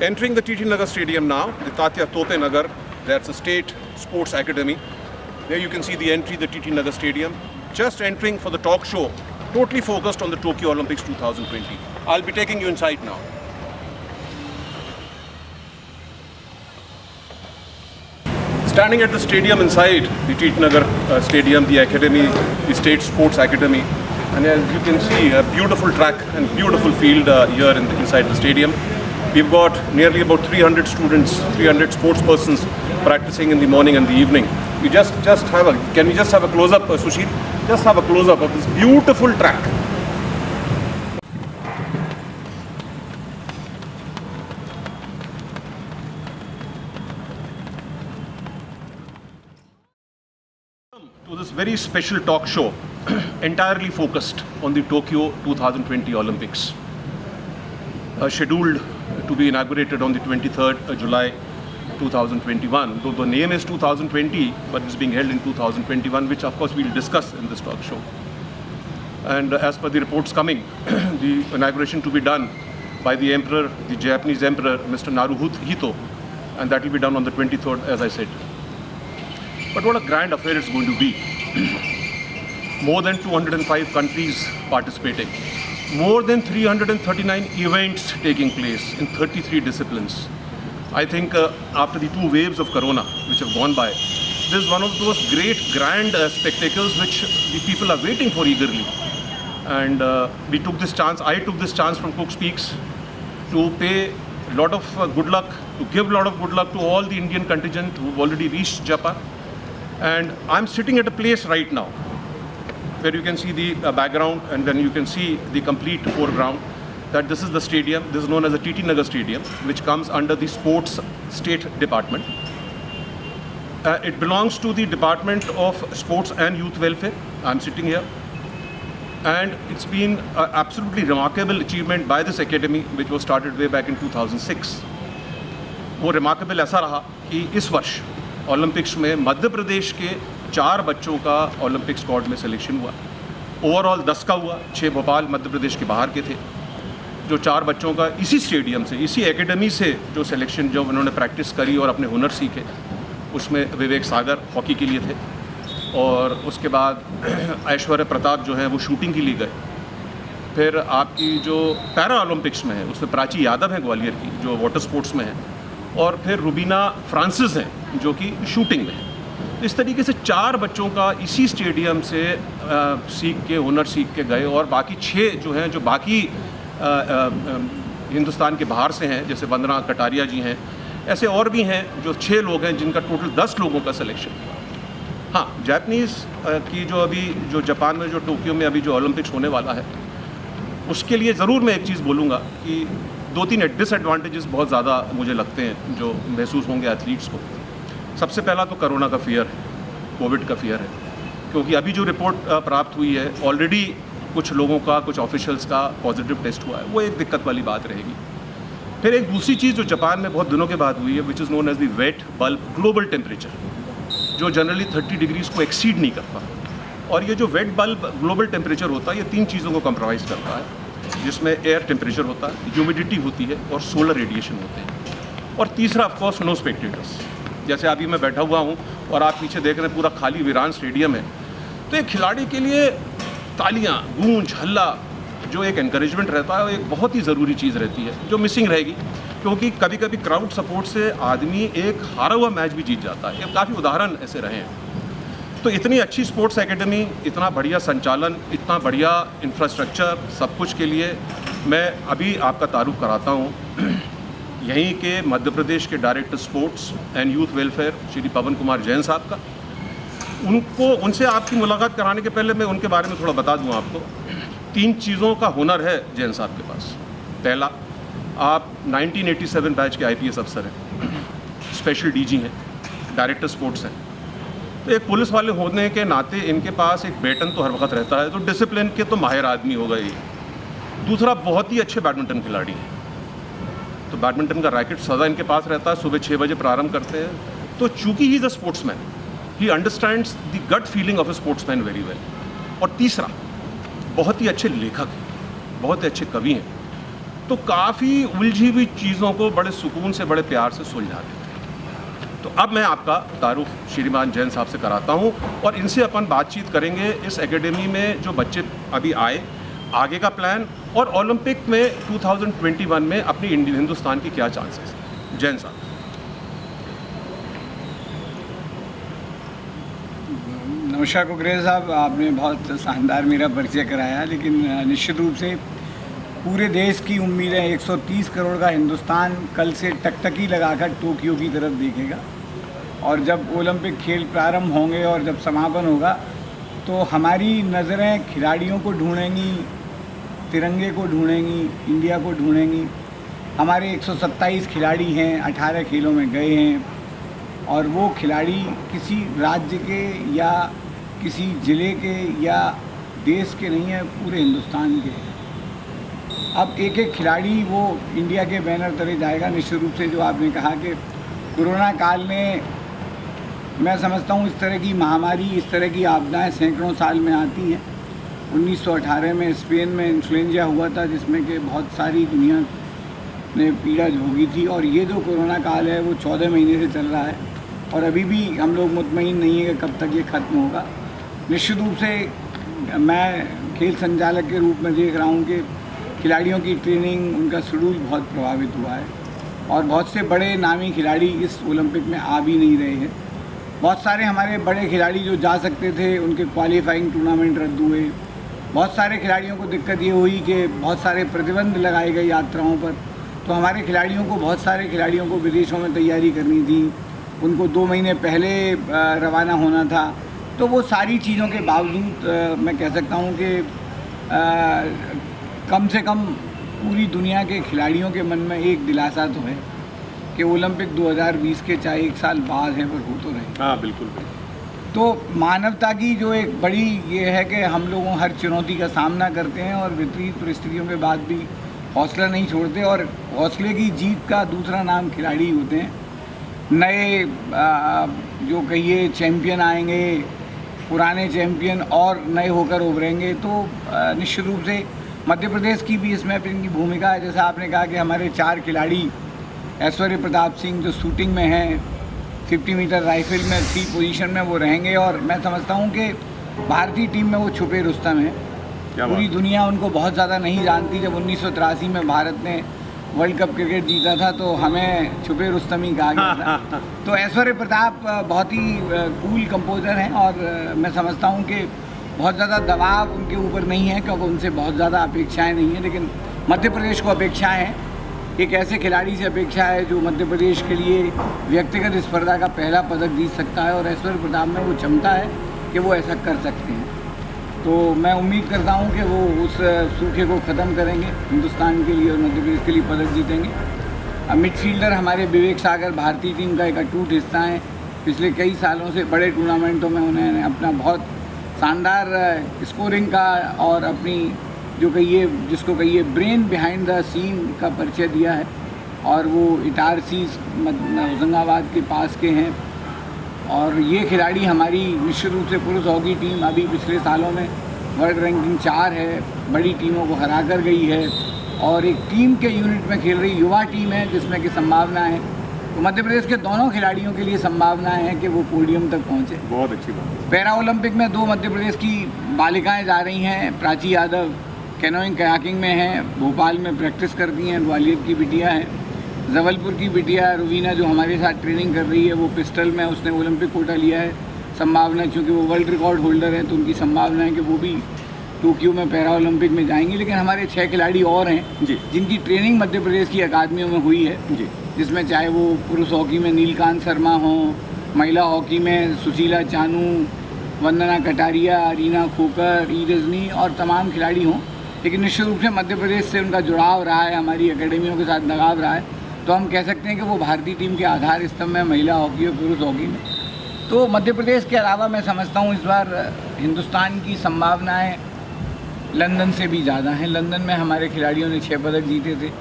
Entering the TT Nagar Stadium now, the Tatya Tope Nagar, that's a state sports academy. There you can see the entry, the TT Nagar Stadium. Just entering for the talk show, totally focused on the Tokyo Olympics 2020. I'll be taking you inside now. Standing at the stadium inside, the TT Nagar Stadium, the academy, the State Sports Academy. And as you can see, a beautiful track and beautiful field here inside the stadium. We've got nearly about 300 students, 300 sports persons practicing in the morning and the evening. We can we just have a close-up, Sushil? Just have a close-up of this beautiful track. To this very special talk show, entirely focused on the Tokyo 2020 Olympics. Scheduled to be inaugurated on the 23rd July 2021. Though the name is 2020, but it's being held in 2021, which of course we'll discuss in this talk show. And as per the reports coming, the inauguration to be done by the Emperor, the Japanese Emperor, Mr. Naruhito, and that will be done on the 23rd, as I said. But what a grand affair it's going to be. More than 205 countries participating. More than 339 events taking place in 33 disciplines. I think after the two waves of corona which have gone by, this is one of those great grand spectacles which the people are waiting for eagerly. And we took this chance, I took this chance from Cook Speaks to pay a lot of good luck, to give a lot of good luck to all the Indian contingent who have already reached Japan. And I'm sitting at a place right now where you can see the background, and then you can see the complete foreground, that this is the stadium. This is known as the TT Nagar Stadium, which comes under the Sports State Department. It belongs to the Department of Sports and Youth Welfare. I'm sitting here. And it's been an absolutely remarkable achievement by this academy, which was started way back in 2006. वो remarkable ऐसा रहा कि इस वर्ष Olympics में मध्य प्रदेश के 4 बच्चों का ओलंपिक स्क्वाड में सिलेक्शन हुआ. ओवरऑल 10 का हुआ, 6 भोपाल मध्य प्रदेश के बाहर के थे. जो 4 बच्चों का इसी स्टेडियम से, इसी एकेडमी से जो सिलेक्शन, जो उन्होंने प्रैक्टिस करी और अपने हुनर सीखे, उसमें विवेक सागर हॉकी के लिए थे, और उसके बाद ऐश्वर्य प्रताप जो है वो शूटिंग के लिए गए. फिर आपकी जो पैरा ओलंपिक्स में है उसमें प्राची यादव है ग्वालियर की, जो वाटर स्पोर्ट्स में है, और फिर रुबीना फ्रांसिस हैं जो कि शूटिंग में है. इस तरीके से 4 बच्चों का इसी स्टेडियम से सीख के, हुनर सीख के गए, और बाकी 6 जो हैं, जो बाकी हिंदुस्तान के बाहर से हैं, जैसे वंदना कटारिया जी हैं, ऐसे और भी हैं जो 6 लोग हैं जिनका टोटल 10 लोगों का सिलेक्शन हुआ. हाँ, जापानीज़ की जो अभी जो जापान में जो टोक्यो में अभी जो ओलंपिक्स होने वाला है, उसके लिए ज़रूर मैं एक चीज़ बोलूँगा कि 2-3 डिसएडवांटेजेस बहुत ज़्यादा मुझे लगते हैं जो महसूस होंगे एथलीट्स को. सबसे पहला तो कोरोना का फियर है, कोविड का फियर है, क्योंकि अभी जो रिपोर्ट प्राप्त हुई है, ऑलरेडी कुछ लोगों का, कुछ ऑफिशियल्स का पॉजिटिव टेस्ट हुआ है. वो एक दिक्कत वाली बात रहेगी. फिर एक दूसरी चीज़ जो जापान में बहुत दिनों के बाद हुई है, which is known as the wet bulb global temperature, जो जनरली 30 डिग्रीज़ को एक्सीड नहीं करता. और ये जो वेट बल्ब ग्लोबल टेम्परेचर होता है, ये 3 चीज़ों को कंप्रोमाइज़ करता है, जिसमें एयर टेम्परेचर होता है, ह्यूमिडिटी होती है, और सोलर रेडिएशन होते हैं. और तीसरा ऑफकोर्स नो स्पेक्टेटर्स. जैसे अभी मैं बैठा हुआ हूँ और आप पीछे देख रहे हैं पूरा खाली वीरान स्टेडियम है, तो एक खिलाड़ी के लिए तालियां, गूंज, हल्ला, जो एक एनकरेजमेंट रहता है, वो एक बहुत ही ज़रूरी चीज़ रहती है, जो मिसिंग रहेगी. क्योंकि कभी कभी क्राउड सपोर्ट से आदमी एक हारा हुआ मैच भी जीत जाता है. ये काफ़ी उदाहरण ऐसे रहे हैं. तो इतनी अच्छी स्पोर्ट्स एकेडमी, इतना बढ़िया संचालन, इतना बढ़िया इंफ्रास्ट्रक्चर, सब कुछ के लिए मैं अभी आपका तारुफ कराता हूँ यहीं के मध्य प्रदेश के director sports and youth welfare Shri Pawan Kumar Jain साहब का. उनसे आपकी मुलाकात कराने के पहले मैं उनके बारे में थोड़ा बता दूं आपको. 3 चीज़ों का हुनर है जैन साहब के पास. पहला, आप 1987 बैच के IPS अफसर हैं, स्पेशल DG हैं, डायरेक्टर स्पोर्ट्स हैं. तो एक पुलिस वाले होने के नाते इनके पास एक बेटन तो हर वक्त रहता है, तो डिसिप्लिन के तो माहिर आदमी हो गए. दूसरा, बहुत ही अच्छे बैडमिंटन खिलाड़ी हैं. तो बैडमिंटन का रैकेट सदा इनके पास रहता है, सुबह 6 बजे प्रारंभ करते हैं. तो चूँकि he is a sportsman, he understands the gut feeling of a sportsman very well. और तीसरा, बहुत ही अच्छे लेखक हैं, बहुत ही अच्छे कवि हैं. तो काफ़ी उलझी हुई चीज़ों को बड़े सुकून से, बड़े प्यार से सुलझा देते हैं। तो अब मैं आपका तारुफ श्रीमान जैन साहब से कराता हूँ और इनसे अपन बातचीत करेंगे इस एकेडमी में जो बच्चे अभी आए, आगे का प्लान, और ओलंपिक में 2021 में अपनी हिंदुस्तान की क्या चांसेस हैं। जैन साहब। नमस्कार कुकरेजा साहब, आपने बहुत शानदार मेरा परिचय कराया, लेकिन निश्चित रूप से पूरे देश की उम्मीद है 130 करोड़ का हिंदुस्तान कल से टकटकी लगाकर टोक्यो की तरफ देखेगा। और जब ओलंपिक खेल प्रारंभ होंगे और जब समापन होगा तो हमारी नज़रें खिलाड़ियों को ढूंढेंगी, तिरंगे को ढूंढेंगी, इंडिया को ढूंढेंगी। हमारे 127 खिलाड़ी हैं, 18 खेलों में गए हैं, और वो खिलाड़ी किसी राज्य के या किसी ज़िले के या देश के नहीं हैं, पूरे हिंदुस्तान के हैं। अब एक एक खिलाड़ी वो इंडिया के बैनर तले जाएगा। निश्चित रूप से जो आपने कहा कि कोरोना काल में, मैं समझता हूँ इस तरह की महामारी, इस तरह की आपदाएं सैकड़ों साल में आती हैं। 1918 में स्पेन में इन्फ्लुएंजा हुआ था, जिसमें कि बहुत सारी दुनिया ने पीड़ा भोगी थी, और ये जो कोरोना काल है वो 14 महीने से चल रहा है और अभी भी हम लोग मुतमईन नहीं है कि कब तक ये ख़त्म होगा। निश्चित रूप से मैं खेल संचालक के रूप में देख रहा हूँ कि खिलाड़ियों की ट्रेनिंग, उनका शेड्यूल बहुत प्रभावित हुआ है और बहुत से बड़े नामी खिलाड़ी इस ओलंपिक में आ भी नहीं रहे हैं। बहुत सारे हमारे बड़े खिलाड़ी जो जा सकते थे, उनके क्वालिफाइंग टूर्नामेंट रद्द हुए। बहुत सारे खिलाड़ियों को दिक्कत ये हुई कि बहुत सारे प्रतिबंध लगाए गए यात्राओं पर, तो हमारे खिलाड़ियों को, बहुत सारे खिलाड़ियों को विदेशों में तैयारी करनी थी, उनको 2 महीने पहले रवाना होना था। तो वो सारी चीज़ों के बावजूद मैं कह सकता हूँ कि कम से कम पूरी दुनिया के खिलाड़ियों के मन में एक दिलासा तो है कि ओलंपिक 2020 के चाहे 1 साल बाद है पर हो तो रहे। हाँ, बिल्कुल। तो मानवता की जो एक बड़ी ये है कि हम लोगों हर चुनौती का सामना करते हैं और विपरीत परिस्थितियों के बाद भी हौसला नहीं छोड़ते, और हौसले की जीत का दूसरा नाम खिलाड़ी होते हैं। नए जो कहिए चैम्पियन आएंगे, पुराने चैम्पियन और नए होकर उभरेंगे। तो निश्चित रूप से मध्य प्रदेश की भी इसमें अपनी भूमिका है। जैसा आपने कहा कि हमारे 4 खिलाड़ी, ऐश्वर्य प्रताप सिंह जो शूटिंग में हैं, 50 मीटर राइफल में 3 पोजीशन में वो रहेंगे, और मैं समझता हूँ कि भारतीय टीम में वो छुपे रुस्तम हैं। पूरी दुनिया उनको बहुत ज़्यादा नहीं जानती। जब 1983 में भारत ने वर्ल्ड कप क्रिकेट जीता था तो हमें छुपे रुस्तम ही कहा गया था। तो ऐश्वर्य प्रताप बहुत ही कूल कंपोजर हैं, और मैं समझता हूँ कि बहुत ज़्यादा दबाव उनके ऊपर नहीं है, क्योंकि उनसे बहुत ज़्यादा अपेक्षाएं नहीं हैं। लेकिन मध्य प्रदेश को अपेक्षाएं हैं। एक ऐसे खिलाड़ी से अपेक्षा है जो मध्य प्रदेश के लिए व्यक्तिगत स्पर्धा का पहला पदक जीत सकता है, और ऐश्वर्य प्रताप में वो क्षमता है कि वो ऐसा कर सकते हैं। तो मैं उम्मीद करता हूँ कि वो उस सूखे को ख़त्म करेंगे हिंदुस्तान के लिए और मध्य प्रदेश के लिए पदक जीतेंगे। अब मिडफील्डर हमारे विवेक सागर भारतीय टीम का एक अटूट हिस्सा हैं। पिछले कई सालों से बड़े टूर्नामेंटों में उन्होंने अपना बहुत शानदार स्कोरिंग का और अपनी जो कहिए, जिसको कहिए ब्रेन बिहाइंड द सीन का परिचय दिया है, और वो इटारसी होशंगाबाद के पास के हैं। और ये खिलाड़ी हमारी निश्चित रूप से पुरुष हॉकी टीम अभी पिछले सालों में वर्ल्ड रैंकिंग 4 है, बड़ी टीमों को हरा कर गई है, और एक टीम के यूनिट में खेल रही युवा टीम है जिसमें कि संभावना है। तो मध्य प्रदेश के दोनों खिलाड़ियों के लिए संभावनाएं हैं कि वो पोडियम तक पहुंचे। बहुत अच्छी बात। पैरा ओलंपिक में 2 मध्य प्रदेश की बालिकाएं जा रही हैं। प्राची यादव कैनोइंग कयाकिंग में हैं, भोपाल में प्रैक्टिस करती हैं, ग्वालियर की बिटिया है। जबलपुर की बिटिया रुवीना जो हमारे साथ ट्रेनिंग कर रही है, वो पिस्टल में उसने ओलंपिक कोटा लिया है। संभावना, चूँकि वो वर्ल्ड रिकॉर्ड होल्डर है, तो उनकी संभावना है कि वो भी टोक्यो में पैरा ओलंपिक में जाएंगी। लेकिन हमारे 6 खिलाड़ी और हैं जिनकी ट्रेनिंग मध्य प्रदेश की अकादमियों में हुई है, जिसमें चाहे वो पुरुष हॉकी में नीलकांत शर्मा हों, महिला हॉकी में सुशीला चानू, वंदना कटारिया, रीना खोकर, ई रजनी और तमाम खिलाड़ी हों। लेकिन निश्चित रूप से मध्य प्रदेश से उनका जुड़ाव रहा है, हमारी अकेडमियों के साथ लगाव रहा है। तो हम कह सकते हैं कि वो भारतीय टीम के आधार स्तंभ है महिला हॉकी और पुरुष हॉकी में। तो मध्य प्रदेश के अलावा मैं समझता हूँ इस बार हिंदुस्तान की संभावनाएँ लंदन से भी ज़्यादा हैं। लंदन में हमारे खिलाड़ियों ने 6 पदक जीते थे।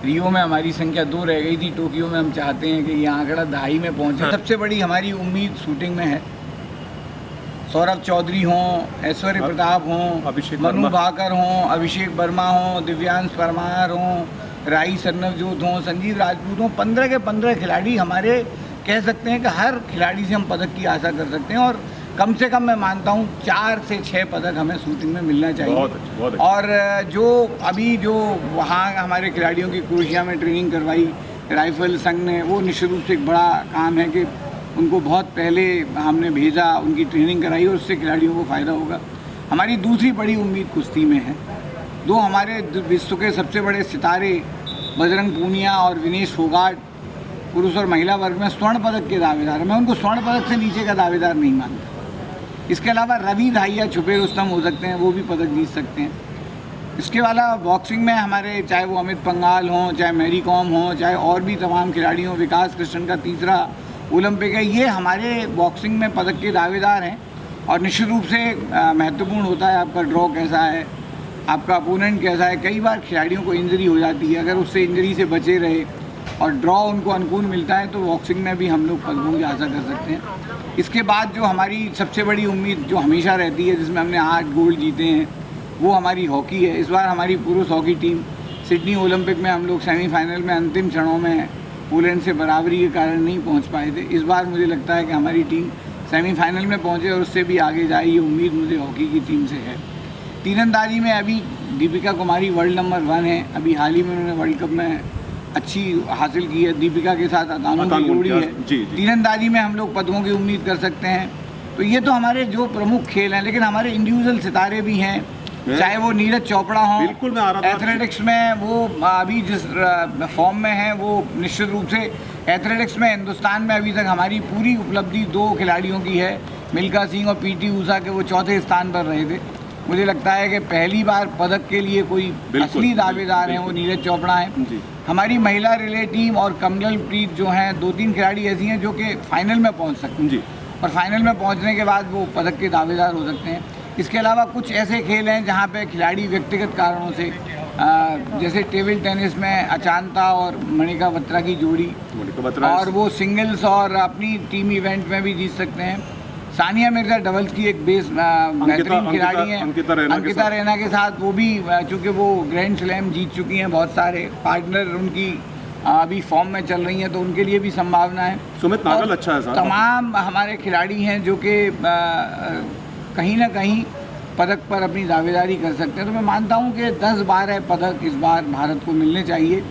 रियो में हमारी संख्या 2 रह गई थी। टोक्यो में हम चाहते हैं कि ये आंकड़ा 2.5 में पहुँचे। सबसे बड़ी हमारी उम्मीद शूटिंग में है। सौरभ चौधरी हों, ऐश्वर्य प्रताप हों, मनु भाकर हों, अभिषेक वर्मा हों, दिव्यांश परमार हों, राही सरनवजोत हों, संजीव राजपूत हों, 15 के 15 खिलाड़ी हमारे कह सकते हैं कि हर खिलाड़ी से हम पदक की आशा कर सकते हैं और कम से कम मैं मानता हूँ 4 से 6 पदक हमें शूटिंग में मिलना चाहिए। बहुत अच्छा। और जो वहाँ हमारे खिलाड़ियों की क्रोएशिया में ट्रेनिंग करवाई राइफल संघ ने, वो निश्चित रूप से एक बड़ा काम है कि उनको बहुत पहले हमने भेजा, उनकी ट्रेनिंग कराई और उससे खिलाड़ियों को फ़ायदा होगा। हमारी दूसरी बड़ी उम्मीद कुश्ती में है। 2 हमारे विश्व के सबसे बड़े सितारे बजरंग पूनिया और विनेश फोगाट पुरुष और महिला वर्ग में स्वर्ण पदक के दावेदार हैं। मैं उनको स्वर्ण पदक से नीचे का दावेदार नहीं मानता। इसके अलावा रवि धाहिया छुपे रुस्तम हो सकते हैं, वो भी पदक जीत सकते हैं। इसके अलावा बॉक्सिंग में हमारे चाहे वो अमित पंघाल हों, चाहे मैरी कॉम हों, चाहे और भी तमाम खिलाड़ी हों, विकास कृष्ण का तीसरा ओलंपिक है, ये हमारे बॉक्सिंग में पदक के दावेदार हैं। और निश्चित रूप से महत्वपूर्ण होता है आपका ड्रॉ कैसा है, आपका अपोनेंट कैसा है। कई बार खिलाड़ियों को इंजरी हो जाती है, अगर उससे इंजरी से बचे रहे और ड्रॉ उनको अनुकूल मिलता है तो बॉक्सिंग में भी हम लोग पदकों की आशा कर सकते हैं। इसके बाद जो हमारी सबसे बड़ी उम्मीद जो हमेशा रहती है, जिसमें हमने 8 गोल्ड जीते हैं, वो हमारी हॉकी है। इस बार हमारी पुरुष हॉकी टीम सिडनी ओलंपिक में हम लोग सेमीफाइनल में अंतिम क्षणों में पोलैंड से बराबरी के कारण नहीं पहुंच पाए थे। इस बार मुझे लगता है कि हमारी टीम सेमीफाइनल में पहुंचे और उससे भी आगे जाए, ये उम्मीद मुझे हॉकी की टीम से है। तीरंदाजी में अभी दीपिका कुमारी वर्ल्ड नंबर 1 है। अभी हाल ही में उन्होंने वर्ल्ड कप में अच्छी हासिल की है। दीपिका के साथ अतानु की जोड़ी है। तीरंदाजी में हम लोग पदकों की उम्मीद कर सकते हैं। तो ये तो हमारे जो प्रमुख खेल हैं, लेकिन हमारे इंडिविजुअल सितारे भी हैं, चाहे वो नीरज चोपड़ा हो, बिल्कुल मैं आ रहा था। एथलेटिक्स में वो अभी जिस फॉर्म में है, वो निश्चित रूप से एथलेटिक्स में हिंदुस्तान में अभी तक हमारी पूरी उपलब्धि 2 खिलाड़ियों की है, मिल्खा सिंह और पीटी ऊषा के, वो चौथे स्थान पर रहे थे। मुझे लगता है कि पहली बार पदक के लिए कोई असली दावेदार हैं वो नीरज चोपड़ा हैं। हमारी महिला रिले टीम और कमलप्रीत जो हैं, 2-3 खिलाड़ी ऐसी हैं जो कि फाइनल में पहुंच सकते हैं और फाइनल में पहुंचने के बाद वो पदक के दावेदार हो सकते हैं। इसके अलावा कुछ ऐसे खेल हैं जहां पे खिलाड़ी व्यक्तिगत कारणों से, जैसे टेबल टेनिस में अचांता और मणिका बत्रा की जोड़ी, और वो सिंगल्स और अपनी टीम इवेंट में भी जीत सकते हैं। सानिया मिर्जा डबल्स की एक बेस बेहतरीन खिलाड़ी हैं, अंकिता रैना के साथ। वो भी चूँकि वो ग्रैंड स्लैम जीत चुकी हैं, बहुत सारे पार्टनर उनकी अभी फॉर्म में चल रही हैं, तो उनके लिए भी संभावना है। सुमित नागल अच्छा है साहब। तमाम हमारे खिलाड़ी हैं जो कि कहीं ना कहीं पदक पर अपनी दावेदारी कर सकते हैं। तो मैं मानता हूं कि 10-12 पदक इस बार भारत को मिलने चाहिए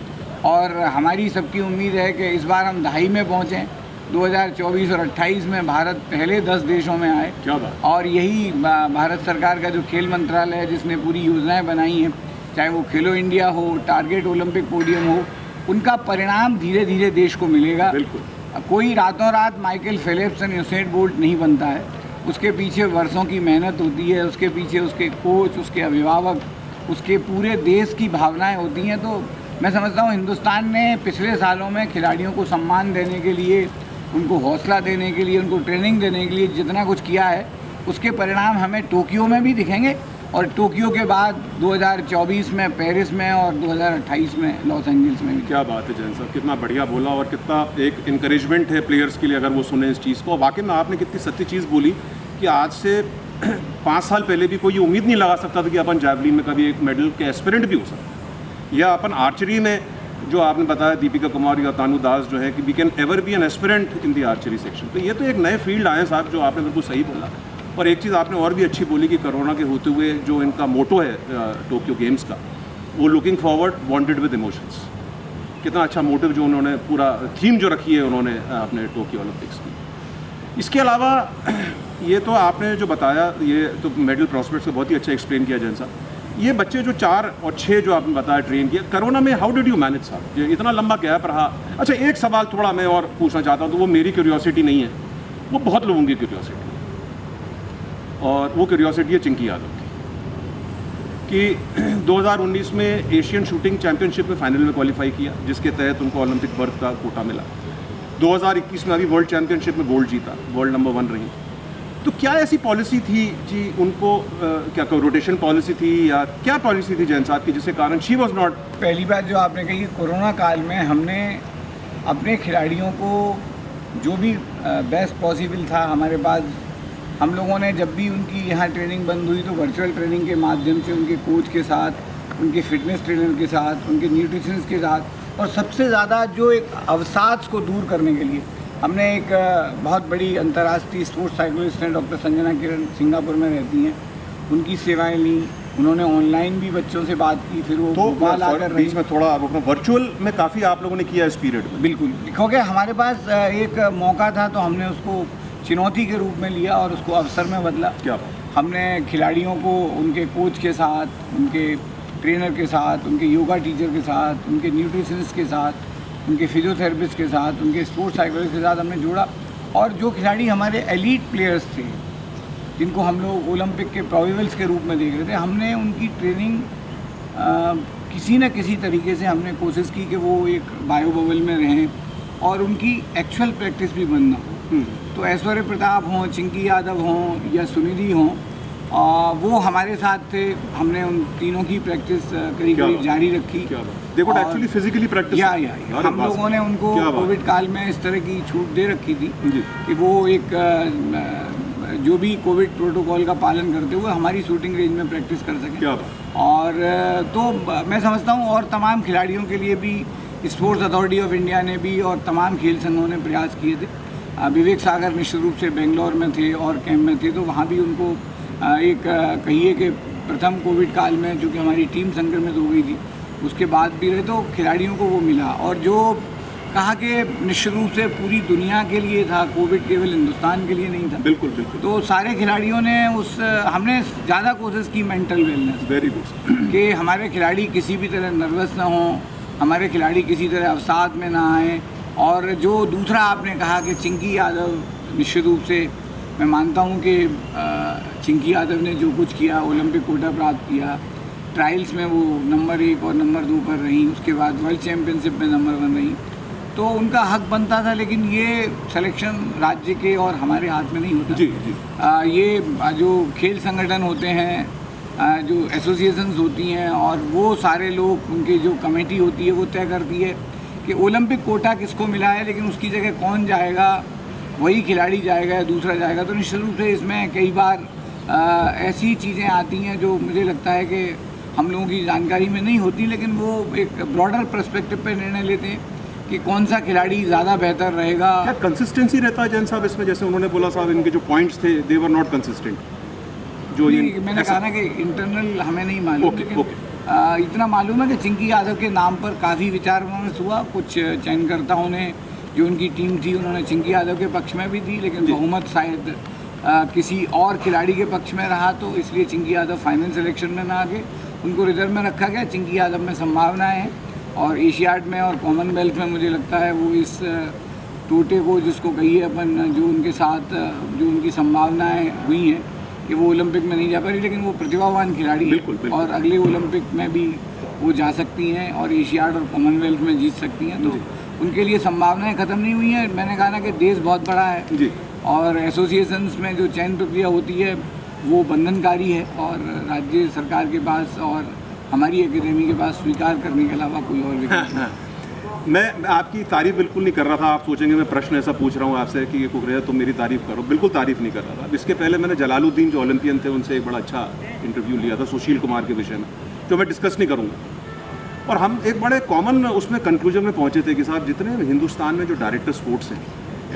और हमारी सबकी उम्मीद है कि इस बार हम 2.5 में पहुँचें। 2024 और 28 में भारत पहले 10 देशों में आए। क्या बात। और यही भारत सरकार का जो खेल मंत्रालय है, जिसने पूरी योजनाएं बनाई हैं, चाहे वो खेलो इंडिया हो, टारगेट ओलंपिक पोडियम हो, उनका परिणाम धीरे धीरे देश को मिलेगा। बिल्कुल। कोई रातों रात माइकल फेलिप्स और यूसेन बोल्ट नहीं बनता है। उसके पीछे वर्षों की मेहनत होती है, उसके पीछे उसके कोच, उसके अभिभावक, उसके पूरे देश की भावनाएं होती हैं। तो मैं समझता हूँ हिंदुस्तान ने पिछले सालों में खिलाड़ियों को सम्मान देने के लिए, उनको हौसला देने के लिए, उनको ट्रेनिंग देने के लिए जितना कुछ किया है, उसके परिणाम हमें टोक्यो में भी दिखेंगे और टोक्यो के बाद 2024 में पेरिस में और 2028 में लॉस एंजल्स में भी। क्या बात है जैन साहब, कितना बढ़िया बोला और कितना एक इंकरेजमेंट है प्लेयर्स के लिए अगर वो सुने इस चीज़ को। वाकई में आपने कितनी सच्ची चीज़ बोली कि आज से 5 साल पहले भी कोई उम्मीद नहीं लगा सकता था कि अपन जैवलिन में कभी एक मेडल के एस्पिरेंट भी हो सकता, या अपन आर्चरी में जो आपने बताया दीपिका कुमारी या तानु दास जो है कि we can ever be an aspirant in the archery section. तो ये तो एक नए फील्ड आए साहब, जो आपने बिल्कुल सही बोला। और एक चीज़ आपने और भी अच्छी बोली कि कोरोना के होते हुए जो इनका मोटो है टोक्यो गेम्स का, वो looking forward wanted with emotions. कितना अच्छा मोटिव जो उन्होंने, पूरा थीम जो रखी है उन्होंने अपने टोक्यो ओलंपिक्स की। इसके अलावा ये तो आपने जो बताया, ये तो मेडल प्रॉस्पेक्ट्स को बहुत ही अच्छा एक्सप्लेन किया जैन साहब। ये बच्चे जो 4 और 6 जो आपने बताया ट्रेन किया, कोरोना में हाउ डिड यू मैनेज साहब? ये इतना लंबा गैप रहा। अच्छा, एक सवाल थोड़ा मैं और पूछना चाहता हूँ, तो वो मेरी क्यूरियोसिटी नहीं है, वो बहुत लोगों की क्यूरियोसिटी, और वो क्यूरियोसिटी है चिंकी यादव की कि 2019 में एशियन शूटिंग चैंपियनशिप में फाइनल में क्वालिफाई किया, जिसके तहत उनको ओलंपिक बर्थ का कोटा मिला। 2021 में अभी वर्ल्ड चैंपियनशिप में गोल्ड जीता, वर्ल्ड नंबर 1 रही। तो क्या ऐसी पॉलिसी थी जी उनको, क्या रोटेशन पॉलिसी थी या क्या पॉलिसी थी जैन साहब की, जिसके कारण शी वॉज नॉट? पहली बात जो आपने कही, कोरोना काल में हमने अपने खिलाड़ियों को जो भी बेस्ट पॉसिबल था हमारे पास, हम लोगों ने जब भी उनकी यहाँ ट्रेनिंग बंद हुई तो वर्चुअल ट्रेनिंग के माध्यम से उनके कोच के साथ उनके फिटनेस ट्रेनर के साथ, उनके न्यूट्रिशनिस्ट के साथ, और सबसे ज़्यादा जो एक अवसाद को दूर करने के लिए हमने एक बहुत बड़ी अंतर्राष्ट्रीय स्पोर्ट्स साइकोलॉजिस्ट हैं डॉक्टर संजना किरण, सिंगापुर में रहती हैं, उनकी सेवाएं ली। उन्होंने ऑनलाइन भी बच्चों से बात की, फिर वो भोपाल आकर बीच में थोड़ा वर्चुअल में काफ़ी आप लोगों ने किया इस पीरियड में। बिल्कुल, क्योंकि हमारे पास एक मौका था तो हमने उसको चुनौती के रूप में लिया और उसको अवसर में बदला। क्या हमने खिलाड़ियों को उनके कोच के साथ, उनके ट्रेनर के साथ, उनके योगा टीचर के साथ, उनके न्यूट्रिशनिस्ट के साथ, उनके फिजियोथेरेपिस्ट के साथ, उनके स्पोर्ट्स साइकोलॉजिस्ट के साथ हमने जोड़ा। और जो खिलाड़ी हमारे एलीट प्लेयर्स थे, जिनको हम लोग ओलंपिक के प्रोबेबल्स के रूप में देख रहे थे, हमने उनकी ट्रेनिंग किसी न किसी तरीके से हमने कोशिश की कि वो एक बायो बबल में रहें और उनकी एक्चुअल प्रैक्टिस भी बंद ना हो। तो ऐश्वर्य प्रताप हों, चिंकी यादव हों या सुनिधि हों, वो हमारे साथ थे। हमने उन तीनों की प्रैक्टिस करीब जारी रखी। देखो एक्चुअली फिजिकली प्रैक्टिस हम लोगों ने उनको कोविड काल में इस तरह की छूट दे रखी थी कि वो एक जो भी कोविड प्रोटोकॉल का पालन करते हुए हमारी शूटिंग रेंज में प्रैक्टिस कर सकें। और तो मैं समझता हूँ और तमाम खिलाड़ियों के लिए भी स्पोर्ट्स अथॉरिटी ऑफ इंडिया ने भी और तमाम खेल संघों ने प्रयास किए थे। विवेक सागर निश्चित रूप से बेंगलोर में थे और कैंप में थे, तो वहाँ भी उनको एक कहिए कि प्रथम कोविड काल में जो कि हमारी टीम संक्रमित हो गई थी, उसके बाद भी रहे, तो खिलाड़ियों को वो मिला। और जो कहा कि निश्चित रूप से पूरी दुनिया के लिए था, कोविड केवल हिंदुस्तान के लिए नहीं था। बिल्कुल बिल्कुल। तो सारे खिलाड़ियों ने हमने ज़्यादा कोशिश की मेंटल वेलनेस, वेरी गुड, कि हमारे खिलाड़ी किसी भी तरह नर्वस ना हों, हमारे खिलाड़ी किसी तरह अवसाद में ना आएँ। और जो दूसरा आपने कहा कि चिंकी यादव, निश्चित रूप से मैं मानता हूँ कि चिंकी यादव ने जो कुछ किया, ओलंपिक कोटा प्राप्त किया, ट्रायल्स में वो नंबर 1 और नंबर 2 पर रही, उसके बाद वर्ल्ड चैम्पियनशिप में नंबर 1 रही, तो उनका हक बनता था। लेकिन ये सिलेक्शन राज्य के और हमारे हाथ में नहीं होता। जी जी। ये जो खेल संगठन होते हैं, जो एसोसिएशंस होती हैं, और वो सारे लोग, उनकी जो कमेटी होती है वो तय करती है कि ओलंपिक कोटा किसको मिला है, लेकिन उसकी जगह कौन जाएगा, वही खिलाड़ी जाएगा या दूसरा जाएगा। तो निश्चित रूप से इसमें कई बार ऐसी चीज़ें आती हैं जो मुझे लगता है कि हम लोगों की जानकारी में नहीं होती, लेकिन वो एक ब्रॉडर पर्सपेक्टिव पे निर्णय लेते हैं कि कौन सा खिलाड़ी ज़्यादा बेहतर रहेगा। क्या कंसिस्टेंसी रहता है जैन साहब इसमें? जैसे उन्होंने बोला साहब इनके जो पॉइंट्स थे दे वर नॉट कंसिस्टेंट, जो ये मैंने कहा ना कि इंटरनल हमें नहीं मालूम, लेकिन इतना मालूम है कि चिंकी यादव के नाम पर काफ़ी विचार विमर्श हुआ। कुछ चयनकर्ताओं ने, जो उनकी टीम थी, उन्होंने चिंकी यादव के पक्ष में भी दी, लेकिन बहुमत शायद किसी और खिलाड़ी के पक्ष में रहा, तो इसलिए चिंकी यादव फाइनल सिलेक्शन में ना आगे उनको रिजर्व में रखा गया। चिंकी यादव में संभावनाएं हैं और एशियाड में और कॉमनवेल्थ में मुझे लगता है वो इस टोटे को, जिसको कहिए अपन, जो उनके साथ जो उनकी संभावनाएं हुई हैं कि वो ओलंपिक में नहीं जा पा रही, लेकिन वो प्रतिभावान खिलाड़ी है और अगले ओलंपिक में भी वो जा सकती हैं और एशियाड और कॉमनवेल्थ में जीत सकती हैं। तो उनके लिए संभावनाएं ख़त्म नहीं हुई हैं। मैंने कहा ना कि देश बहुत बड़ा है जी, और एसोसिएशंस में जो चयन प्रक्रिया होती है वो बंधनकारी है, और राज्य सरकार के पास और हमारी एकेडमी के पास स्वीकार करने के अलावा कोई और विकल्प मैं आपकी तारीफ बिल्कुल नहीं कर रहा था। आप सोचेंगे मैं प्रश्न ऐसा पूछ रहा हूँ आपसे कि ये कुकरेजा तुम मेरी तारीफ करो, बिल्कुल तारीफ नहीं कर रहा था। इसके पहले मैंने जलालुद्दीन जो ओलंपियन थे उनसे एक बड़ा अच्छा इंटरव्यू लिया था सुशील कुमार के विषय में, जो मैं डिस्कस नहीं करूँगा। और हम एक बड़े कॉमन उसमें कंक्लूजन में पहुँचे थे कि साहब जितने हिंदुस्तान में जो डायरेक्टर स्पोर्ट्स हैं,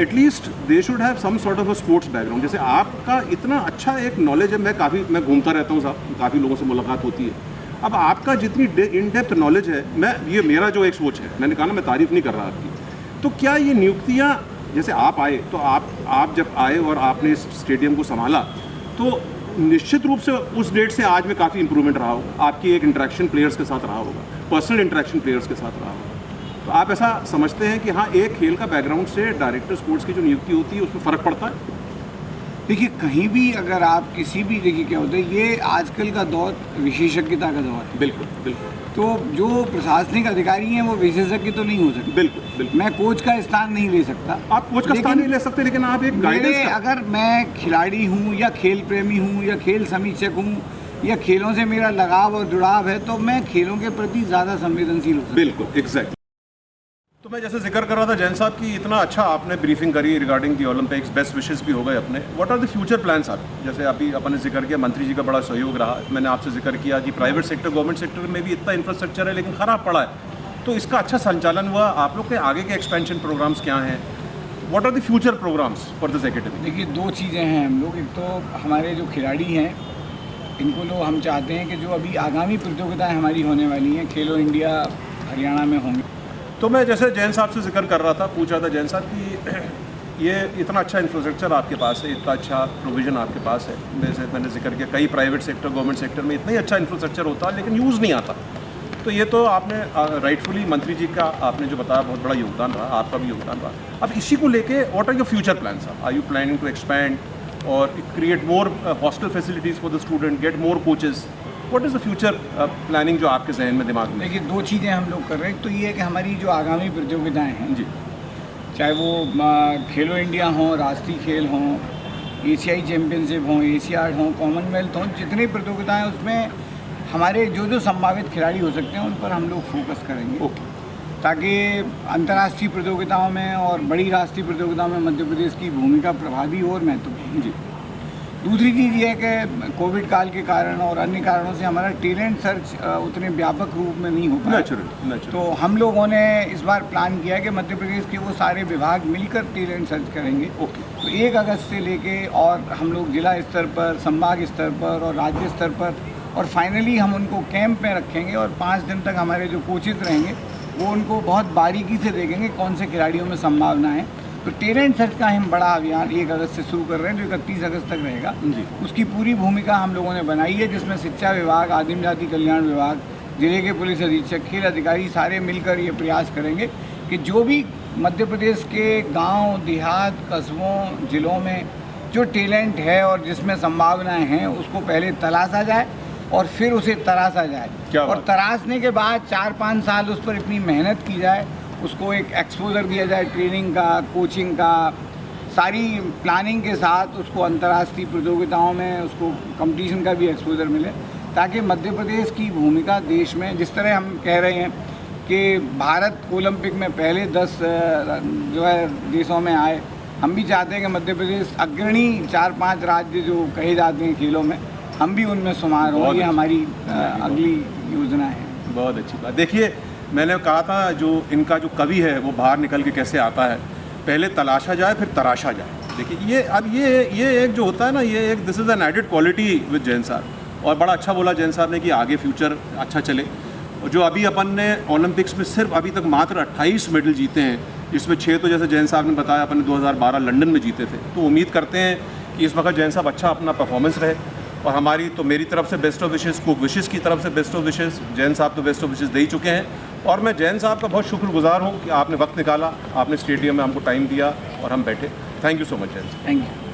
at least they should have some sort of a sports background. जैसे आपका इतना अच्छा एक नॉलेज है, मैं घूमता रहता हूँ साहब, काफ़ी लोगों से मुलाकात होती है। अब आपका जितनी इन डेप्थ नॉलेज है, ये मेरा जो एक सोच है, मैंने कहा ना मैं तारीफ़ नहीं कर रहा आपकी, तो क्या ये नियुक्तियाँ, जैसे आप आए तो आप जब आए और आपने इस स्टेडियम को संभाला, तो निश्चित रूप से उस डेट से आज में काफ़ी इंप्रूवमेंट रहा होगा, आपकी एक इंटरेक्शन प्लेयर्स के साथ रहा होगा, पर्सनल इंटरेक्शन प्लेयर्स के साथ रहा होगा। तो आप ऐसा समझते हैं कि हाँ, एक खेल का बैकग्राउंड से डायरेक्टर स्पोर्ट्स की जो नियुक्ति होती है उसमें फ़र्क पड़ता है? देखिए, कहीं भी अगर आप किसी भी, देखिए क्या होता है, ये आजकल का दौर विशेषज्ञता का दौर है। बिल्कुल बिल्कुल। तो जो प्रशासनिक अधिकारी हैं वो विशेषज्ञ तो नहीं हो सकते। बिल्कुल बिल्कुल। मैं कोच का स्थान नहीं ले सकता। आप कोच का स्थान नहीं ले सकते, लेकिन आप एक गाइडेंस अगर मैं खिलाड़ी हूँ या खेल प्रेमी हूँ या खेल समीक्षक हूँ या खेलों से मेरा लगाव और जुड़ाव है, तो मैं खेलों के प्रति ज़्यादा संवेदनशील हूँ। बिल्कुल, एग्जैक्टली। तो मैं जैसे जिक्र कर रहा था जैन साहब की, इतना अच्छा आपने ब्रीफिंग करी regarding the Olympics, best wishes भी हो गए अपने। What are the future plans आप, जैसे अभी अपन ने जिक्र किया मंत्री जी का बड़ा सहयोग रहा, मैंने आपसे जिक्र किया कि प्राइवेट सेक्टर गवर्नमेंट सेक्टर में भी इतना इंफ्रास्ट्रक्चर है लेकिन ख़राब पड़ा है, तो इसका अच्छा संचालन हुआ। आप लोग के आगे के एक्सपेंशन प्रोग्राम्स क्या हैं? What are the future programmes for this academy? देखिए, दो चीज़ें हैं हम लोग। एक तो हमारे जो खिलाड़ी हैं इनको लोग हम चाहते हैं कि जो अभी आगामी प्रतियोगिताएं हमारी होने वाली हैं, खेलो इंडिया हरियाणा में होंगे। तो मैं जैसे जैन साहब से जिक्र कर रहा था, पूछ रहा था जैन साहब कि ये इतना अच्छा इंफ्रास्ट्रक्चर आपके पास है, इतना अच्छा प्रोविज़न आपके पास है, जैसे मैंने जिक्र किया कई प्राइवेट सेक्टर गवर्नमेंट सेक्टर में इतना ही अच्छा इंफ्रास्ट्रक्चर होता है लेकिन यूज़ नहीं आता। तो ये तो आपने राइटफुली मंत्री जी का आपने जो बताया बहुत बड़ा योगदान रहा, आपका भी योगदान रहा। अब इसी को लेके what are your future plans? Are you planning to expand और create more hostel facilities for the student, get more coaches? What is the future planning जो आपके जहन में दिमाग में? देखिए, दो चीज़ें हम लोग कर रहे हैं। तो ये है कि हमारी जो आगामी प्रतियोगिताएं हैं जी, चाहे वो खेलो इंडिया हों, राष्ट्रीय खेल हों, एशियाई चैम्पियनशिप हों, एशियाड हों, कॉमनवेल्थ हों, जितनी प्रतियोगिताएं उसमें हमारे जो संभावित खिलाड़ी हो सकते हैं उन पर हम लोग फोकस करेंगे। ओके। ताकि अंतर्राष्ट्रीय प्रतियोगिताओं में और बड़ी राष्ट्रीय प्रतियोगिताओं में मध्य प्रदेश की भूमिका प्रभावी और महत्वपूर्ण। जी। दूसरी चीज़ ये है कि कोविड काल के कारण और अन्य कारणों से हमारा टैलेंट सर्च उतने व्यापक रूप में नहीं हो पाया। नेचुरल। तो हम लोगों ने इस बार प्लान किया है कि मध्य प्रदेश के वो सारे विभाग मिलकर टैलेंट सर्च करेंगे। ओके। तो 1 अगस्त से लेके और हम लोग जिला स्तर पर, संभाग स्तर पर और राज्य स्तर पर, और फाइनली हम उनको कैंप में रखेंगे और 5 दिन तक हमारे जो कोचेज रहेंगे वो उनको बहुत बारीकी से देखेंगे कौन से खिलाड़ियों में संभावना है। तो टैलेंट सर्च का हम बड़ा अभियान 1 अगस्त से शुरू कर रहे हैं जो 31 अगस्त तक रहेगा। जी। उसकी पूरी भूमिका हम लोगों ने बनाई है, जिसमें शिक्षा विभाग, आदिम जाति कल्याण विभाग, जिले के पुलिस अधीक्षक, खेल अधिकारी सारे मिलकर ये प्रयास करेंगे कि जो भी मध्य प्रदेश के गांव, देहात, कस्बों, जिलों में जो टैलेंट है और जिसमें संभावनाएं हैं उसको पहले तलाशा जाए और फिर उसे तराशा जाए। और तराशने के बाद 4-5 साल उस पर इतनी मेहनत की जाए, उसको एक एक्सपोजर दिया जाए ट्रेनिंग का, कोचिंग का, सारी प्लानिंग के साथ उसको अंतर्राष्ट्रीय प्रतियोगिताओं में उसको कंपटीशन का भी एक्सपोजर मिले, ताकि मध्य प्रदेश की भूमिका देश में, जिस तरह हम कह रहे हैं कि भारत ओलंपिक में पहले 10 जो है देशों में आए, हम भी चाहते हैं कि मध्य प्रदेश अग्रणी 4-5 राज्य जो कहे जाते हैं खेलों में, हम भी उनमें शुमार हों। ये हमारी अगली योजना है। बहुत अच्छी बात। देखिए, मैंने कहा था जो इनका जो कवि है वो बाहर निकल के कैसे आता है, पहले तलाशा जाए फिर तराशा जाए। देखिए, ये अब ये एक जो होता है ना, ये एक this is an added quality with Jain साहब। और बड़ा अच्छा बोला जैन साहब ने कि आगे फ्यूचर अच्छा चले। और जो अभी अपन ने ओलंपिक्स में सिर्फ अभी तक मात्र 28 मेडल जीते हैं, जिसमें 6 तो जैसे जैन साहब ने बताया अपन ने 2012 लंदन में जीते थे। तो उम्मीद करते हैं कि इस वक्त जैन साहब अच्छा अपना परफॉर्मेंस रहे। और हमारी तो मेरी तरफ से best of wishes, cook wishes की तरफ से बेस्ट ऑफ विशेज़। जैन साहब तो बेस्ट ऑफ विशेज़ दे ही चुके हैं और मैं जैन साहब का बहुत शुक्रगुजार हूँ कि आपने वक्त निकाला, आपने स्टेडियम में हमको टाइम दिया और हम बैठे। Thank you so much Jain साहब। Thank you.